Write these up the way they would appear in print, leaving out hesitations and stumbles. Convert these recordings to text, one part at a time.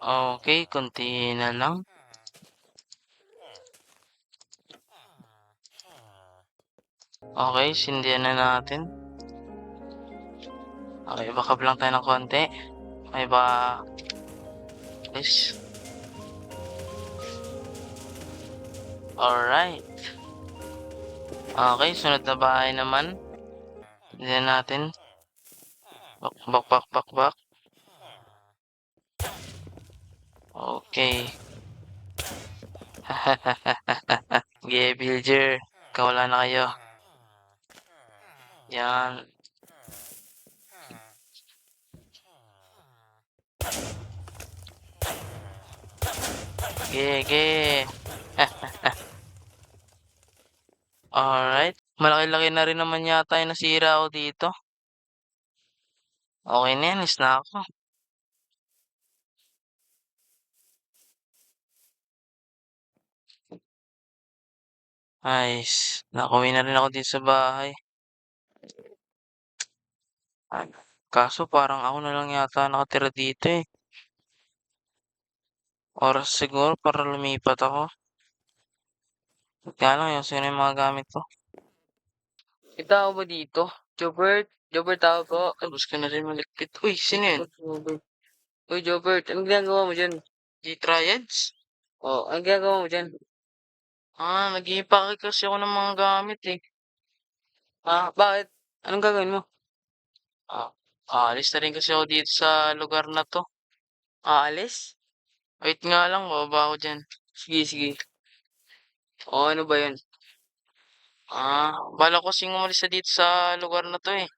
Okay, konti na lang. Okay, sindihan na natin. Okay, backup lang tayo ng konti. Okay ba? Yes. Alright. Okay, sunod na bahay naman. Sindihan natin. Bak. Okay. Okay, villager. Kawala na kayo. Yan. Gege. Alright. Malaki-laki na rin naman yata yung nasira ko dito. Okay na yan, is na ako. Ayos. Nakauwi na rin ako dito sa bahay. Kaso parang ako na lang yata nakatira dito eh. Oras siguro para lumipat ako. Kaya lang, yung yung mga gamit ko. Kita ako ba dito? Jobert? Jobert tao po. Tapos ka na rin maligpit. Uy, sino yun? Uy, Jobert, anong ginagawa mo dyan? G-Triads? Oh, anong ginagawa mo dyan? Nag-iipake kasi ako ng mga gamit eh. Bakit? Anong gagawin mo? Aalis na rin kasi ako dito sa lugar na to. Aalis? Wait nga lang, bababa ako dyan. Sige. Ano ba yun? Bala ko kasing umalis na dito sa lugar na to eh.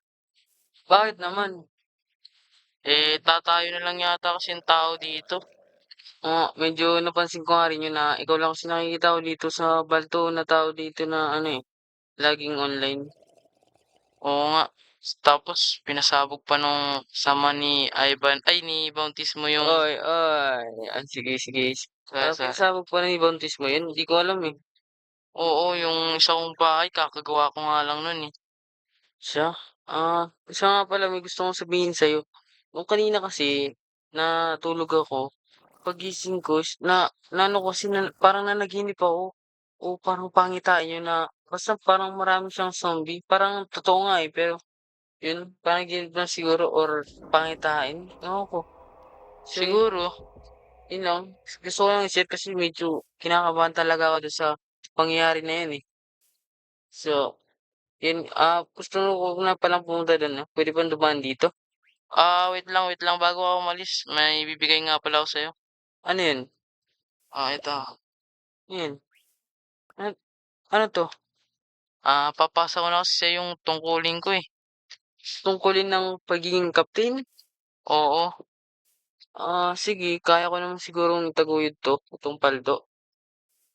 Bakit naman? Tatayo na lang yata kasi yung tao dito. Medyo napansin ko nga rin yun na ikaw lang kasi nakikita ko dito sa balto na tao dito na ano eh, laging online. Oo nga. Tapos pinasabog pa nung sama ni Ivan, ay ni Bautismo yung... Oy. Sige. Pinasabog pa ni Bautismo yun? Hindi ko alam eh. Oo, yung isa kong bahay, kakagawa ko nga lang nun eh. Siya? Isa nga pala may gusto kong sabihin sa'yo. Nung kanina kasi, natulog ako, pagising ko, na ano kasi, parang nanaginip ako. O parang pangitain yun na, basta parang marami siyang zombie. Parang totoo nga eh, pero yun, panaginip lang siguro or pangitain. Ewan ko. Siguro. Yun lang. Gusto ko lang i-share kasi medyo kinakabahan talaga ako doon sa pangyayari na yun eh. So, yun, gusto ko na palang pumunta doon. Pwede ba dumaan dito? Wait lang. Bago ako umalis, may bibigay nga pala ako sa'yo. Ano yun? Ito. Yun. Ano, ano to? Papasa ko na kasi sa'yo yung tungkulin ko eh. Tungkulin ng pagiging captain? Oo. Sige. Kaya ko naman sigurong itaguyod to, itong paldo.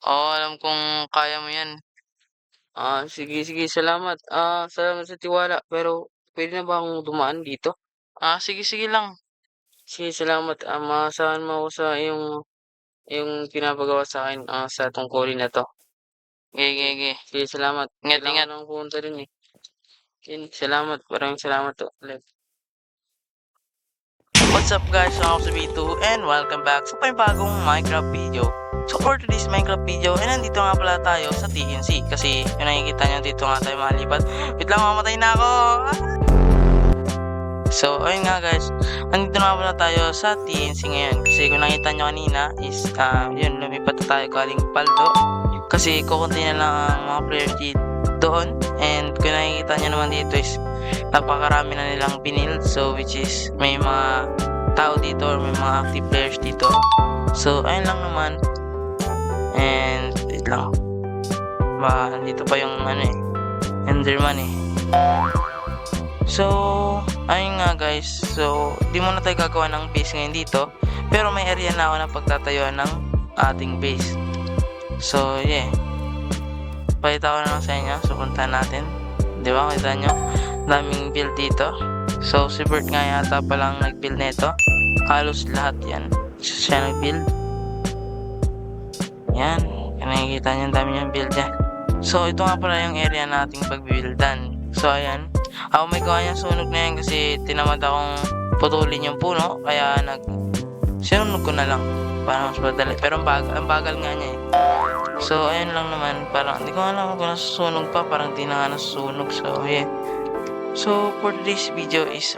Oo, alam kong kaya mo yan. Sige. Salamat. Salamat sa tiwala. Pero pwede na ba akong dumaan dito? Sige lang. Sige, salamat. Maasahan mo ako sa iyong pinapagawa sa akin sa tungkulin na to. Sige. Sige, salamat. Ingat. Kailangan akong pumunta rin eh. Yun, salamat. Maraming salamat to. What's up guys, ako sa B2 and welcome back sa panibagong Minecraft video. So for today's Minecraft video, nandito nga pala tayo sa TNC kasi yung nakikita nyo dito nga tayo malipat. Wait lang, mamatay na ako! So ayun nga guys, nandito nga pala tayo sa TNC ngayon kasi kung nakita nyo kanina is yun, lumipat na tayo galing paldo kasi kukunti na lang ang mga players doon and kung nakikita nyo naman dito is napakarami na nilang binild, so which is may mga tao dito or may mga active players dito. So ayun lang naman and wait lang, dito pa yung Enderman eh. So ayun nga guys, so di muna tayo gagawa ng base ngayon dito, pero may area na ako na pagtatayuan ng ating base. So yeah, pakita ko na lang sa inyo. So puntahan natin, di ba, kita nyo daming build dito. So si Bert nga yata palang nag-build nito, halos lahat yan siya nag-build. Yan, nakikita nyo dami yung build yan. So ito nga pala yung area nating pag-buildan. So ayan, ako may gawa niyang sunog na yan kasi tinamad akong putulin yung puno, kaya Sinunog ko na lang para mas madali, pero ang bagal nga niya, eh. So, ayun lang naman, parang hindi ko alam kung nasusunog pa, parang di na nga nasusunog. So, yeah. So, for today's video is,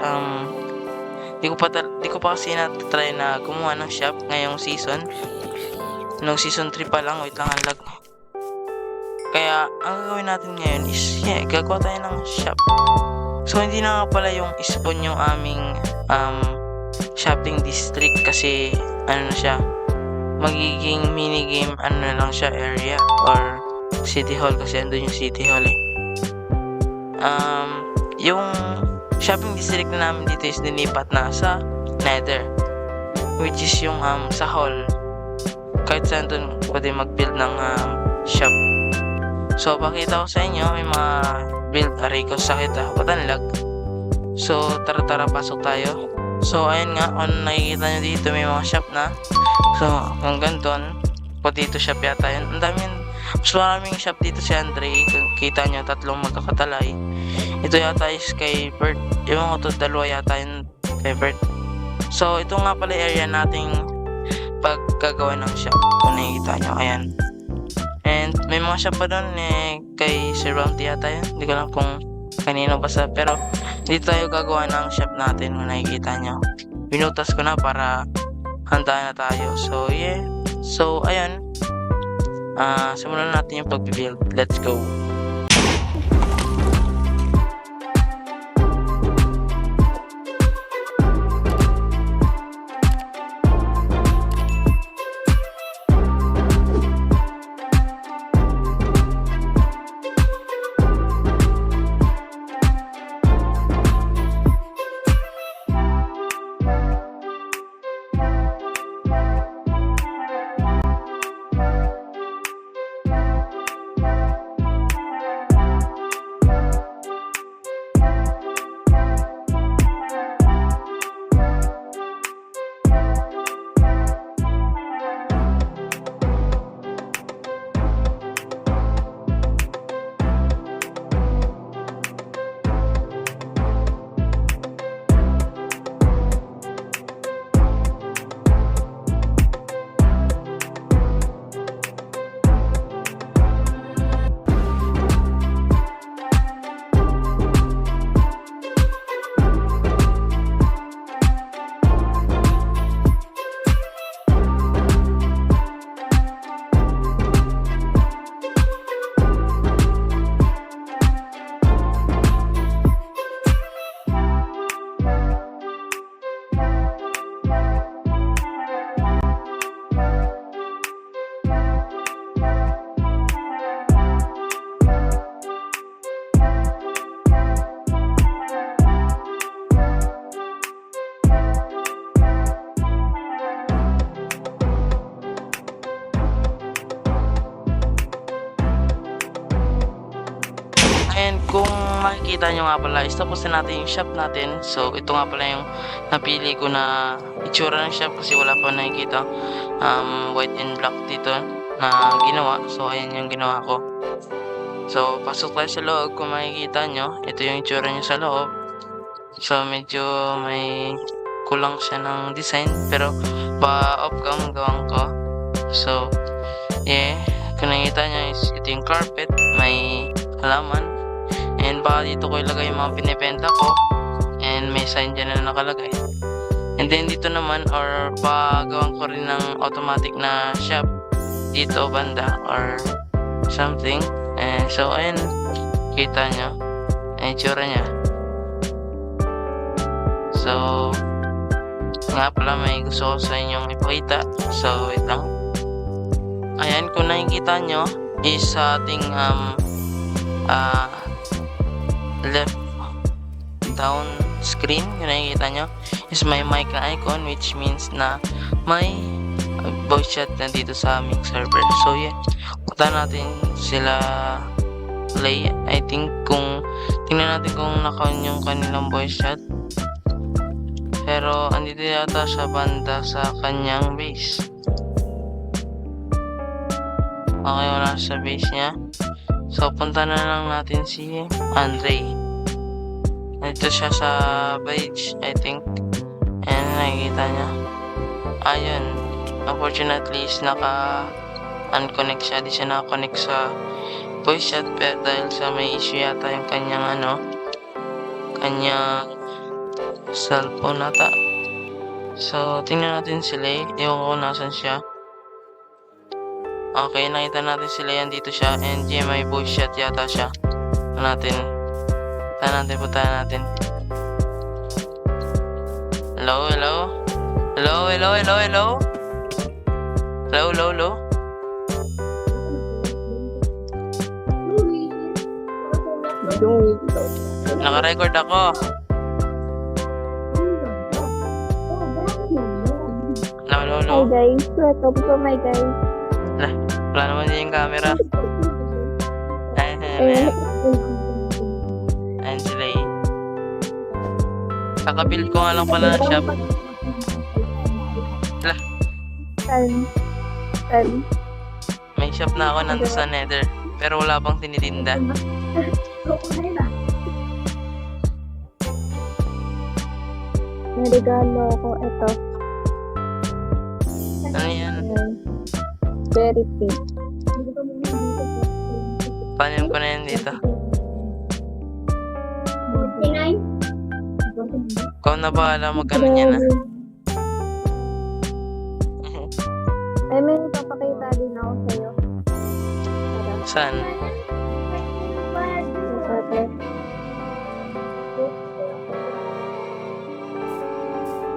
di ko pa kasi na-try na gumawa ng shop ngayong season. Nung season 3 pa lang, wait lang, ang lag. Kaya, ang gagawin natin ngayon is, yeah, gagawa tayo ng shop. So, hindi na nga pala yung spawn yung aming, shopping district kasi, ano na siya, magiging minigame, ano na lang siya, area, or city hall kasi andun yung city hall, eh. Yung shopping district na namin dito is nilipat na sa Nether, which is yung sa hall. Kahit saan dun pwede mag-build ng shop. So pakita ko sa inyo, may mga build array ko. Sakit ba't ang lag? So tara pasok tayo. So ayun nga, nakikita nyo dito may mga shop na. So hanggang doon, dito shop yata yun. Ang dami yun. Mas maraming shop dito si Andre. Kita nyo, 3 magkakatalay. Ito yata is kay Bert. Yung ko to, 2 yata yun kay Bert. So ito nga pala area nating paggagawa ng shop. Kung nakikita nyo, ayan. And may mga shop pa doon kay Sir Bounty yata yun. Hindi ko lang kung kanino basta. Pero dito tayo gagawa ng shop natin kung nakikita nyo. Binutas ko na para handa na tayo. So yeah. So ayan. Simulan natin yung pag-build. Let's go. And kung makikita nyo nga pala, tapos na natin yung shop natin. So, ito nga pala yung napili ko na itsura ng shop kasi wala pa nakikita white and black dito na ginawa. So, ayan yung ginawa ko. So, pasok tayo sa loob. Kung makikita nyo, ito yung itsura nyo sa loob. So, medyo may kulang siya ng design. Pero, pa-off cam gawang ko. So, yeah. Kung nakikita nyo, ito yung carpet. May halaman. And baka dito ko ilagay yung mga binibenta ko. And may sign dyan na nakalagay. And then dito naman, or gawin ko rin ng automatic na shop dito banda or something. And so ayun, kita nyo ang itsura nya. So nga pala, may gusto ko sa inyong ipakita. So wait lang. Ayan, kung nakikita nyo is sa ating left down screen, kung nakikita nyo is may mic na icon, which means na may voice chat na dito sa aming server. So yeah, punta natin sila play. I think kung tingnan natin kung naka-on yung kanilang voice chat, pero andito yata sa banda sa kanyang base. Okay, wala sa base niya. So punta na lang natin si Andre. Ito siya sa page, I think. Ayan, nakikita niya. Ayun, unfortunately is unconnect siya. Di siya nakakonect sa voice chat dahil sa may issue yata yung kanyang cellphone nata. So, tingnan natin si Lay. Ewan ko nasan siya. Okay, nakita natin si Lay. Andito siya. And may voice chat yata siya. Puntahan natin. Hello? Hello? Naka-record ako. Hello? Hi guys, welcome to my guys. Wala naman din yung camera. Eh, Ayan si Lay. Kakabuild ko nga lang pala ng shop. May shop na ako nandun sa Nether. Pero wala pang tinitinda. May regalo ko, ito. Ano yan? Very pink. Panim ko na yan dito. Ikaw na bahala mag-ano niya na. Ay, may papakita din ako sa'yo. Saan?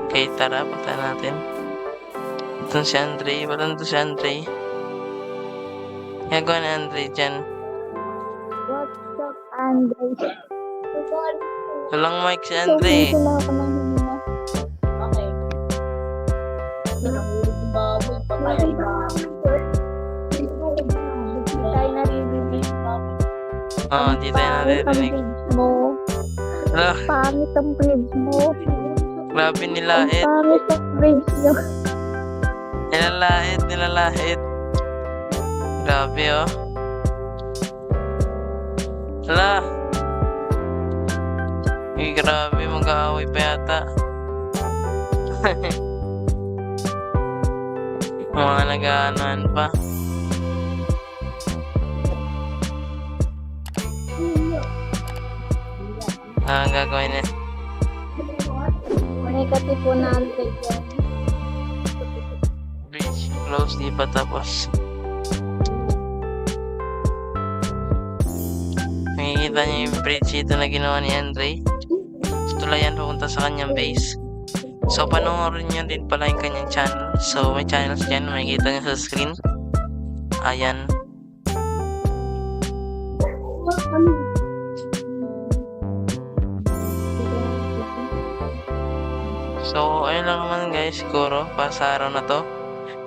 Okay, tara, punta natin. Ito si Andre. Walang to si Andre. Gagawa na Andre dyan. What's up, Andre? Walang mic si Andre. So, wala ako ng hina. Tayo naririnig. Oo, di tayo naririnig. Mo. Hala, Pangit ang bridge mo. grabe nilait. Pangit ang bridge nyo. Nilalait. Grabe oh. Hala. Uy, grabe. Mag-aaway pa yata. Mga nag-aanuhan pa. Ang gagawin niya. May katipunan yan. Bridge close, di pa tapos. Nakikita niyo yung bridge ito na ginawa ni Andre. Tulayan pupunta sa kanyang base. So, panoorin niyo din pala yung kanyang channel. So, may channels dyan. Makikita niyo sa screen. Ayan. So, ayun lang naman guys. Siguro, para sa araw na to.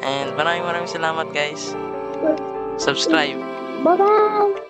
And maraming salamat guys. Subscribe. Bye-bye!